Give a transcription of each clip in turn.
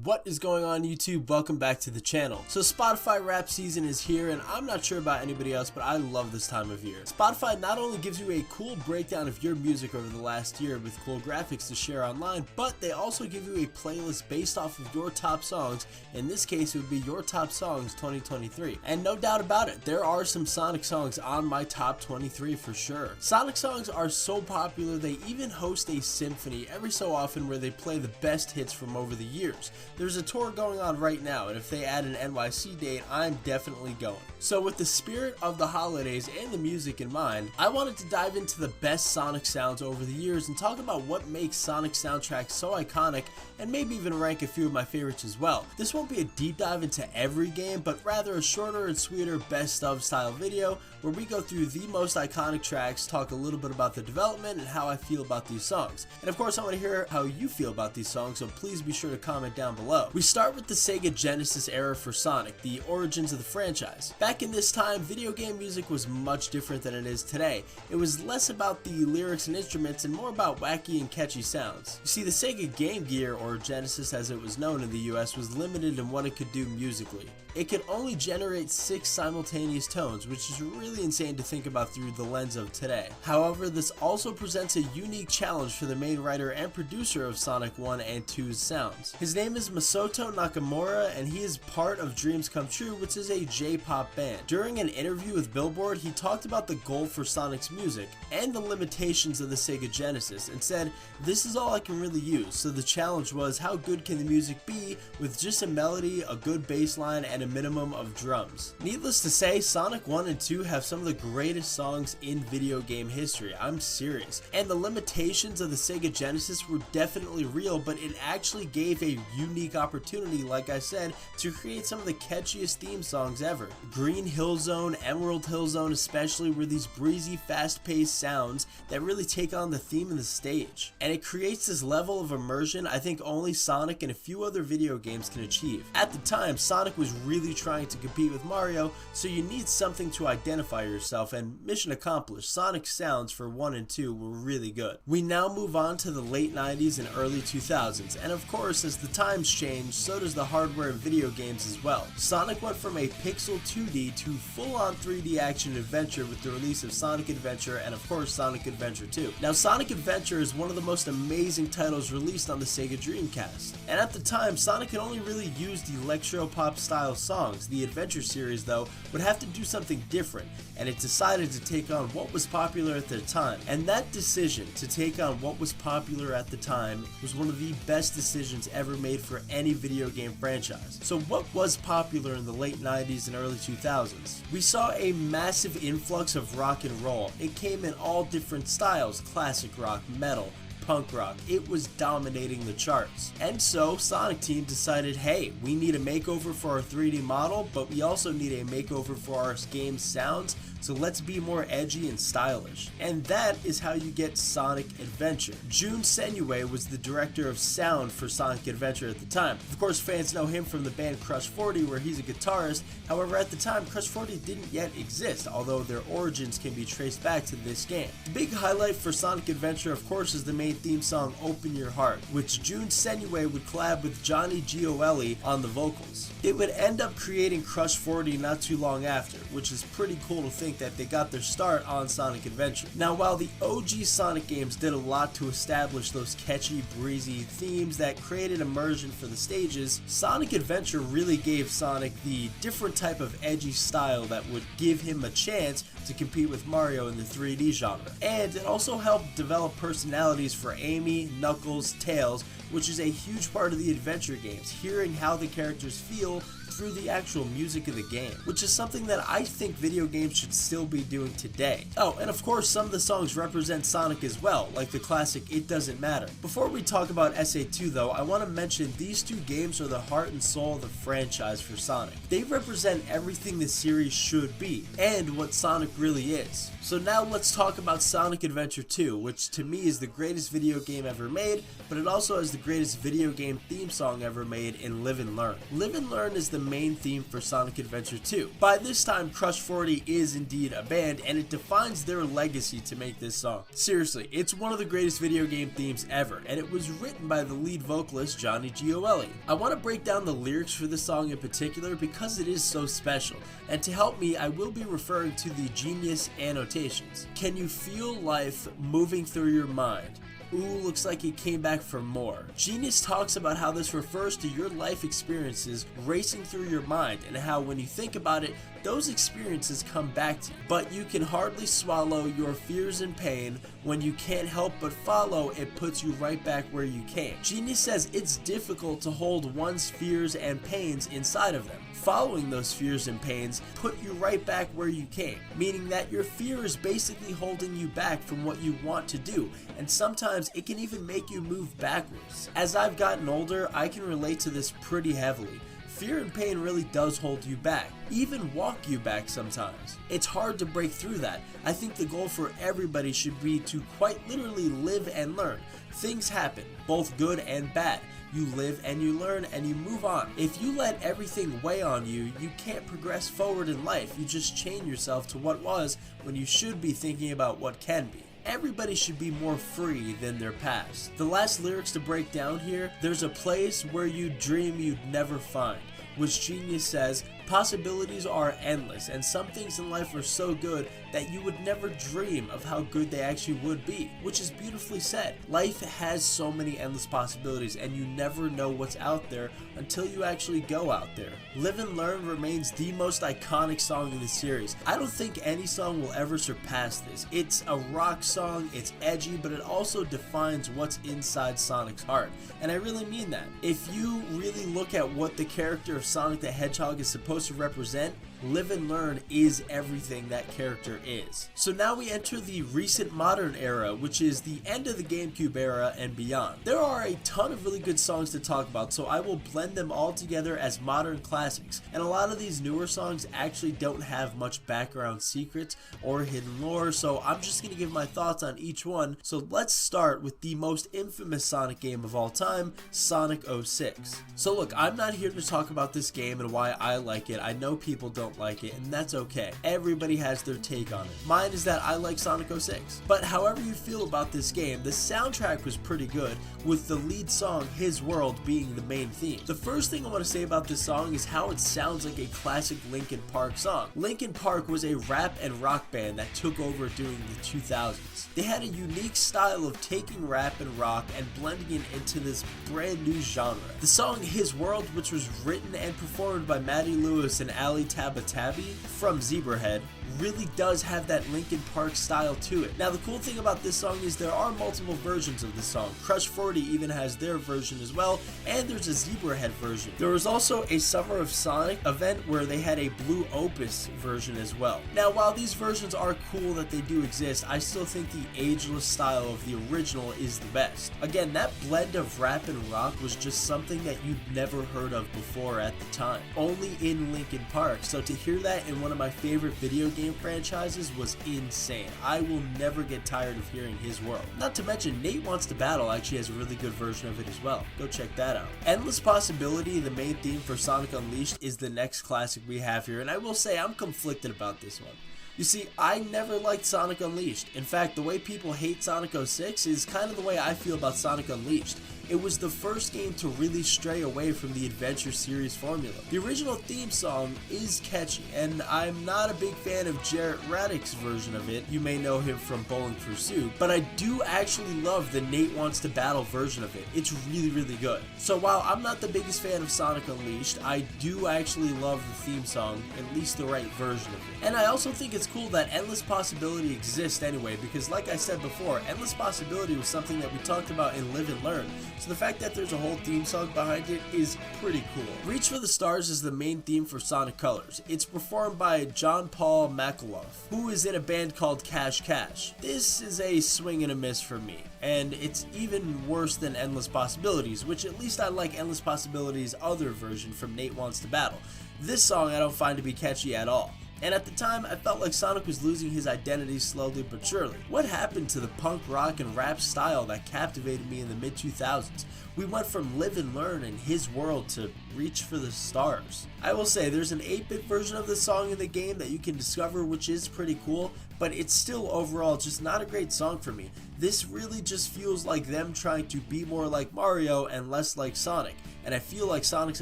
What is going on YouTube? Welcome back to the channel. So Spotify rap season is here, and I'm not sure about anybody else, but I love this time of year. Spotify not only gives you a cool breakdown of your music over the last year with cool graphics to share online, but they also give you a playlist based off of your top songs. In this case, it would be your top songs 2023. And no doubt about it, there are some Sonic songs on my top 23 for sure. Sonic songs are so popular, they even host a symphony every so often where they play the best hits from over the years. There's a tour going on right now, and if they add an NYC date, I'm definitely going. So with the spirit of the holidays and the music in mind, I wanted to dive into the best Sonic sounds over the years and talk about what makes Sonic soundtracks so iconic, and maybe even rank a few of my favorites as well. This won't be a deep dive into every game, but rather a shorter and sweeter best of style video where we go through the most iconic tracks, talk a little bit about the development and how I feel about these songs. And of course I want to hear how you feel about these songs, so please be sure to comment down below. We start with the Sega Genesis era for Sonic, the origins of the franchise. Back in this time, video game music was much different than it is today. It was less about the lyrics and instruments and more about wacky and catchy sounds. You see, the Sega Game Gear, or Genesis as it was known in the US, was limited in what it could do musically. It could only generate 6 simultaneous tones, which is really insane to think about through the lens of today. However, this also presents a unique challenge for the main writer and producer of Sonic 1 and 2's sounds. His name is Masato Nakamura, and he is part of Dreams Come True, which is a J-pop band. During an interview with Billboard, he talked about the goal for Sonic's music and the limitations of the Sega Genesis and said, "This is all I can really use." So the challenge was, how good can the music be with just a melody, a good bass line, and a minimum of drums. Needless to say, Sonic 1 and 2 have some of the greatest songs in video game history. I'm serious. And the limitations of the Sega Genesis were definitely real, but it actually gave a unique opportunity, like I said, to create some of the catchiest theme songs ever. Green Hill Zone, Emerald Hill Zone especially, were these breezy, fast-paced sounds that really take on the theme of the stage. And it creates this level of immersion I think only Sonic and a few other video games can achieve. At the time, Sonic was really trying to compete with Mario, so you need something to identify yourself, and mission accomplished. Sonic's sounds for 1 and 2 were really good. We now move on to the late 90s and early 2000s, and of course as the times change, so does the hardware in video games as well. Sonic went from a pixel 2D to full-on 3D action adventure with the release of Sonic Adventure and of course Sonic Adventure 2. Now Sonic Adventure is one of the most amazing titles released on the Sega Dreamcast, and at the time Sonic had only really used electro-pop style songs. The Adventure series though would have to do something different, and it decided to take on what was popular at the time. And that decision to take on what was popular at the time was one of the best decisions ever made for any video game franchise. So what was popular in the late 90s and early 2000s? We saw a massive influx of rock and roll. It came in all different styles: classic rock, metal, punk rock. It was dominating the charts. And so Sonic Team decided, hey, we need a makeover for our 3D model, but we also need a makeover for our game's sounds, so let's be more edgy and stylish. And that is how you get Sonic Adventure. Jun Senue was the director of sound for Sonic Adventure at the time. Of course, fans know him from the band Crush 40, where he's a guitarist. However, at the time, Crush 40 didn't yet exist, although their origins can be traced back to this game. The big highlight for Sonic Adventure, of course, is the main theme song, Open Your Heart, which Jun Senue would collab with Johnny Gioeli on the vocals. It would end up creating Crush 40 not too long after, which is pretty cool to think that they got their start on Sonic Adventure. Now, while the OG Sonic games did a lot to establish those catchy, breezy themes that created immersion for the stages, Sonic Adventure really gave Sonic the different type of edgy style that would give him a chance to compete with Mario in the 3D genre. And it also helped develop personalities for Amy, Knuckles, Tails, which is a huge part of the adventure games, hearing how the characters feel through the actual music of the game, which is something that I think video games should still be doing today. Oh, and of course some of the songs represent Sonic as well, like the classic It Doesn't Matter. Before we talk about SA2 though, I want to mention these two games are the heart and soul of the franchise for Sonic. They represent everything the series should be, and what Sonic really is. So now let's talk about Sonic Adventure 2, which to me is the greatest video game ever made, but it also has the greatest video game theme song ever made in Live and Learn. Live and Learn is the main theme for Sonic Adventure 2. By this time, Crush 40 is indeed a band, and it defines their legacy to make this song. Seriously, it's one of the greatest video game themes ever, and it was written by the lead vocalist Johnny Gioeli. I want to break down the lyrics for this song in particular because it is so special, and to help me, I will be referring to the Genius annotations. Can you feel life moving through your mind? Ooh, looks like he came back for more. Genius talks about how this refers to your life experiences racing through your mind, and how when you think about it, those experiences come back to you. But you can hardly swallow your fears and pain. When you can't help but follow, it puts you right back where you came. Genius says it's difficult to hold one's fears and pains inside of them. Following those fears and pains put you right back where you came, meaning that your fear is basically holding you back from what you want to do, and sometimes it can even make you move backwards. As I've gotten older, I can relate to this pretty heavily. Fear and pain really does hold you back, even walk you back sometimes. It's hard to break through that. I think the goal for everybody should be to quite literally live and learn. Things happen, both good and bad. You live and you learn and you move on. If you let everything weigh on you, you can't progress forward in life. You just chain yourself to what was when you should be thinking about what can be. Everybody should be more free than their past. The last lyrics to break down here, there's a place where you dream you'd never find, which Genius says, possibilities are endless, and some things in life are so good that you would never dream of how good they actually would be, which is beautifully said. Life has so many endless possibilities, and you never know what's out there until you actually go out there. Live and Learn remains the most iconic song in the series. I don't think any song will ever surpass this. It's a rock song, it's edgy, but it also defines what's inside Sonic's heart, and I really mean that. If you really look at what the character of Sonic the Hedgehog is supposed to represent, Live and Learn is everything that character is. So now we enter the recent modern era, which is the end of the GameCube era and beyond. There are a ton of really good songs to talk about, so I will blend them all together as modern classics. And a lot of these newer songs actually don't have much background secrets or hidden lore, so I'm just going to give my thoughts on each one. So let's start with the most infamous Sonic game of all time, Sonic 06. So look, I'm not here to talk about this game and why I like it. I know people don't like it, and that's okay. Everybody has their take on it. Mine is that I like Sonic 06. But however you feel about this game, the soundtrack was pretty good, with the lead song, His World, being the main theme. The first thing I want to say about this song is how it sounds like a classic Linkin Park song. Linkin Park was a rap and rock band that took over during the 2000s. They had a unique style of taking rap and rock and blending it into this brand new genre. The song His World, which was written and performed by Matty Lewis and Ali Tabatabi from Zebrahead, really does have that Linkin Park style to it. Now the cool thing about this song is there are multiple versions of this song. Crush 40 even has their version as well, and there's a Zebrahead version. There was also a Summer of Sonic event where they had a Blue Opus version as well. Now while these versions are cool that they do exist, I still think the ageless style of the original is the best. Again, that blend of rap and rock was just something that you'd never heard of before at the time, only in Linkin Park. So to hear that in one of my favorite video game franchises was insane. I will never get tired of hearing His World. Not to mention, Nate Wants to Battle actually has a really good version of it as well. Go check that out. Endless Possibility, the main theme for Sonic Unleashed, is the next classic we have here, and I will say I'm conflicted about this one. You see, I never liked Sonic Unleashed. In fact, the way people hate Sonic 06 is kind of the way I feel about Sonic Unleashed. It was the first game to really stray away from the Adventure series formula. The original theme song is catchy, and I'm not a big fan of Jarrett Raddick's version of it. You may know him from Bowling for Soup, but I do actually love the Nate Wants to Battle version of it. It's really, really good. So while I'm not the biggest fan of Sonic Unleashed, I do actually love the theme song, at least the right version of it. And I also think it's cool that Endless Possibility exists anyway, because like I said before, Endless Possibility was something that we talked about in Live and Learn. So the fact that there's a whole theme song behind it is pretty cool. Reach for the Stars is the main theme for Sonic Colors. It's performed by John Paul McAuliffe, who is in a band called Cash Cash. This is a swing and a miss for me, and it's even worse than Endless Possibilities, which at least I like Endless Possibilities' other version from Nate Wants to Battle. This song I don't find to be catchy at all. And at the time, I felt like Sonic was losing his identity slowly but surely. What happened to the punk rock and rap style that captivated me in the mid-2000s? We went from Live and Learn and His World to Reach for the Stars. I will say, there's an 8-bit version of this song in the game that you can discover, which is pretty cool, but it's still overall just not a great song for me. This really just feels like them trying to be more like Mario and less like Sonic, and I feel like Sonic's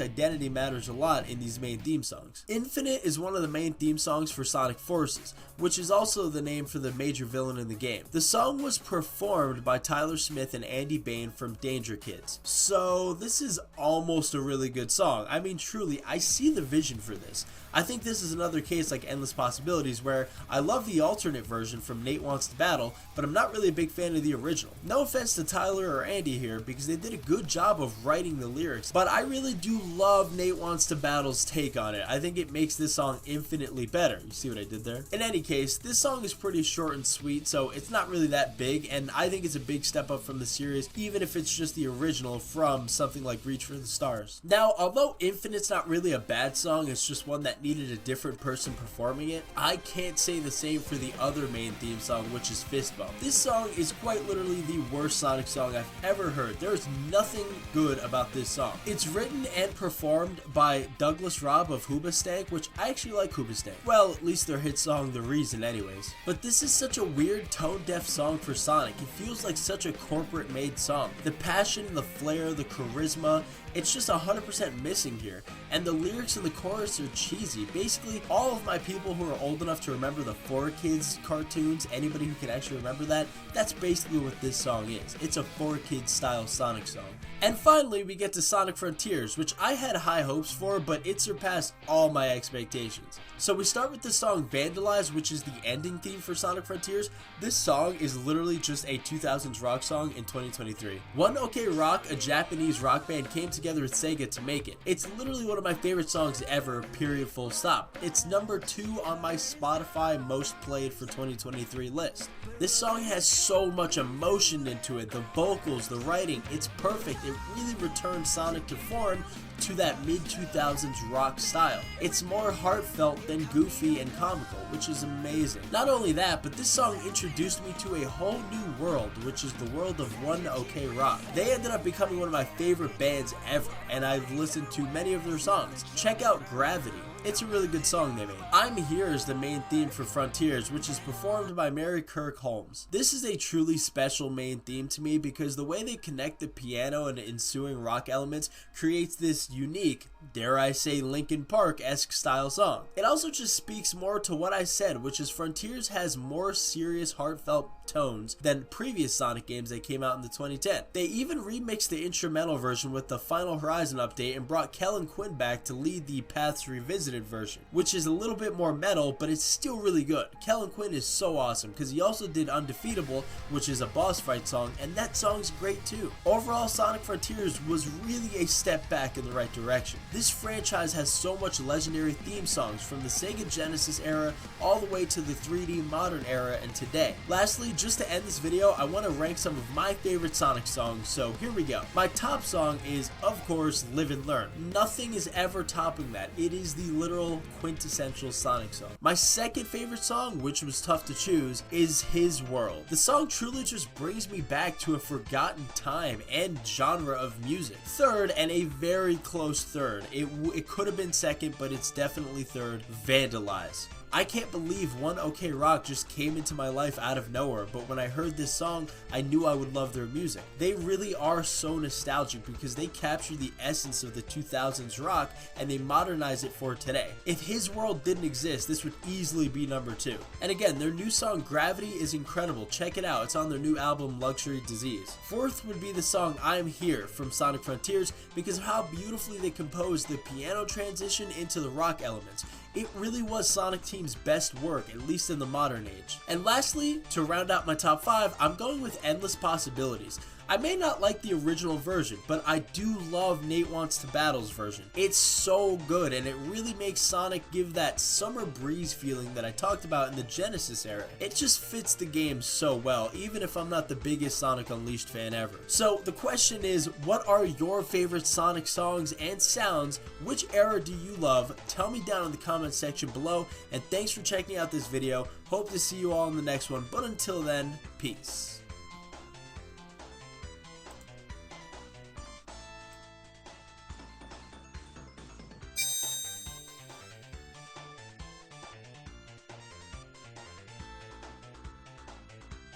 identity matters a lot in these main theme songs. Infinite is one of the main theme songs for Sonic Forces, which is also the name for the major villain in the game. The song was performed by Tyler Smith and Andy Bain from Danger Kids, so this is almost a really good song. I mean, truly, I see the vision for this. I think this is another case like Endless Possibilities, where I love the alternate version from Nate Wants to Battle, but I'm not really a big fan of the original. No offense to Tyler or Andy here, because they did a good job of writing the lyrics, but I really do love Nate Wants to Battle's take on it. I think it makes this song infinitely better. You see what I did there? In any case, this song is pretty short and sweet, so it's not really that big, and I think it's a big step up from the series, even if it's just the original from something like Reach for the Stars. Now, although Infinite's not really a bad song, it's just one that needed a different person performing it, I can't say the same for the other main theme song, which is Fist Bump. This song is quite literally the worst Sonic song I've ever heard. There is nothing good about this song. It's written and performed by Douglas Robb of Hoobastank, which I actually like Hoobastank. Well, at least their hit song The Reason anyways. But this is such a weird tone-deaf song for Sonic. It feels like such a corporate-made song. The passion, the flair, the charisma, it's just 100% missing here. And the lyrics in the chorus are cheesy. Basically, all of my people who are old enough to remember the 4Kids cartoons, anybody who can actually remember that, that's basically what this song is. It's a 4Kids style Sonic song. And finally, we get to Sonic Frontiers, which I had high hopes for, but it surpassed all my expectations. So we start with the song Vandalize, which is the ending theme for Sonic Frontiers. This song is literally just a 2000s rock song in 2023. One OK Rock, a Japanese rock band, came together with Sega to make it. It's literally one of my favorite songs ever, period, full stop. It's number 2 on my Spotify most played for 2023 list. This song has so much emotion into it, the vocals, the writing, it's perfect. It really returns Sonic to form, to that mid-2000s rock style. It's more heartfelt than goofy and comical, which is amazing. Not only that, but this song introduced me to a whole new world, which is the world of One OK Rock. They ended up becoming one of my favorite bands ever, and I've listened to many of their songs. Check out Gravity. It's a really good song they made. I'm Here is the main theme for Frontiers, which is performed by Mary Kirk Holmes. This is a truly special main theme to me because the way they connect the piano and ensuing rock elements creates this unique, dare I say, Linkin Park-esque style song. It also just speaks more to what I said, which is Frontiers has more serious, heartfelt tones than previous Sonic games that came out in the 2010. They even remixed the instrumental version with the Final Horizon update and brought Kellen Quinn back to lead the Paths Revisited version, which is a little bit more metal, but it's still really good. Kellen Quinn is so awesome because he also did Undefeatable, which is a boss fight song, and that song's great too. Overall, Sonic Frontiers was really a step back in the right direction. This franchise has so much legendary theme songs from the Sega Genesis era all the way to the 3D modern era and today. Lastly, just to end this video, I want to rank some of my favorite Sonic songs, so here we go. My top song is, of course, Live and Learn. Nothing is ever topping that. It is the literal quintessential Sonic song. My second favorite song, which was tough to choose, is His World. The song truly just brings me back to a forgotten time and genre of music. Third, and a very close third, it could have been second, but it's definitely third, Vandalize. I can't believe One OK Rock just came into my life out of nowhere, but when I heard this song, I knew I would love their music. They really are so nostalgic because they capture the essence of the 2000s rock and they modernize it for today. If His World didn't exist, this would easily be number 2. And again, their new song Gravity is incredible. Check it out. It's on their new album Luxury Disease. Fourth would be the song I'm Here from Sonic Frontiers because of how beautifully they composed the piano transition into the rock elements. It really was Sonic Team's best work, at least in the modern age. And lastly, to round out my top 5, I'm going with Endless Possibilities. I may not like the original version, but I do love Nate Wants to Battle's version. It's so good, and it really makes Sonic give that summer breeze feeling that I talked about in the Genesis era. It just fits the game so well, even if I'm not the biggest Sonic Unleashed fan ever. So the question is, what are your favorite Sonic songs and sounds? Which era do you love? Tell me down in the comment section below, and thanks for checking out this video. Hope to see you all in the next one, but until then, peace.